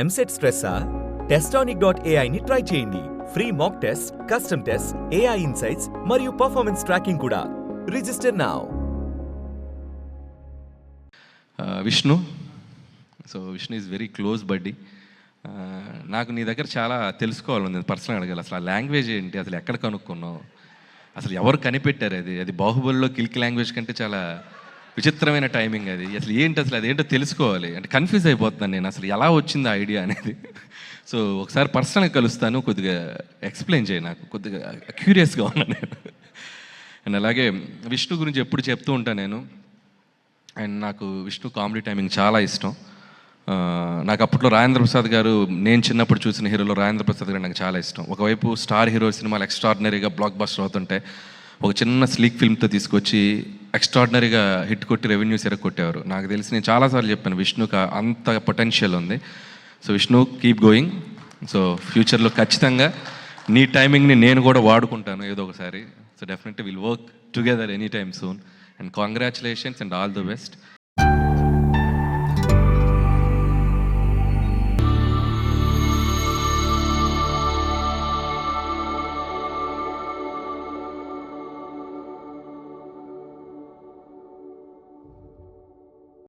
ఎంసెట్ స్ట్రెస్సా? టెస్టానిక్.ai ని ట్రై చేయండి. Free mock test, custom test, AI insights మరియు పర్ఫార్మెన్స్ ట్రాకింగ్ కూడా. Register now. Vishnu. Vishnu is very close బడ్డీ. నాకు నీ దగ్గర చాలా తెలుసుకోవాలని నేను పర్సనల్ అడగాలి. అసలు ఆ లాంగ్వేజ్ ఏంటి, అసలు ఎక్కడ కనుక్కున్నావు, అసలు ఎవరు కనిపెట్టారు? అది బాహుబలిలో కిల్కి లాంగ్వేజ్ కంటే చాలా విచిత్రమైన టైమింగ్. అది అసలు ఏంటి, అసలు అదేంటో తెలుసుకోవాలి. అంటే కన్ఫ్యూజ్ అయిపోతున్నాను నేను, అసలు ఎలా వచ్చింది ఆ ఐడియా అనేది. సో ఒకసారి పర్సనల్గా కలుస్తాను, కొద్దిగా ఎక్స్ప్లెయిన్ చేయి, నాకు కొద్దిగా క్యూరియస్గా ఉన్నాను నేను. అండ్ అలాగే విష్ణు గురించి ఎప్పుడు చెప్తూ ఉంటాను నేను. అండ్ నాకు విష్ణు కామెడీ టైమింగ్ చాలా ఇష్టం. నాకు అప్పట్లో రాజేంద్ర ప్రసాద్ గారు, నేను చిన్నప్పుడు చూసిన హీరోలో రాజేంద్ర ప్రసాద్ గారు నాకు చాలా ఇష్టం. ఒకవైపు స్టార్ హీరో సినిమాలు ఎక్స్ట్రాడినరీగా బ్లాక్ బస్టర్ అవుతుంటే, ఒక చిన్న స్లీక్ ఫిల్మ్తో తీసుకొచ్చి ఎక్స్ట్రాడినరీగా హిట్ కొట్టి రెవెన్యూస్ కొట్టేవారు. నాకు తెలిసి నేను చాలాసార్లు చెప్పాను విష్ణుకి అంత పొటెన్షియల్ ఉంది. So Vishnu, keep going. So ఫ్యూచర్లో ఖచ్చితంగా నీ టైమింగ్ని నేను కూడా వాడుకుంటాను ఏదో ఒకసారి. So definitely will work together any time soon. And congratulations and all the best.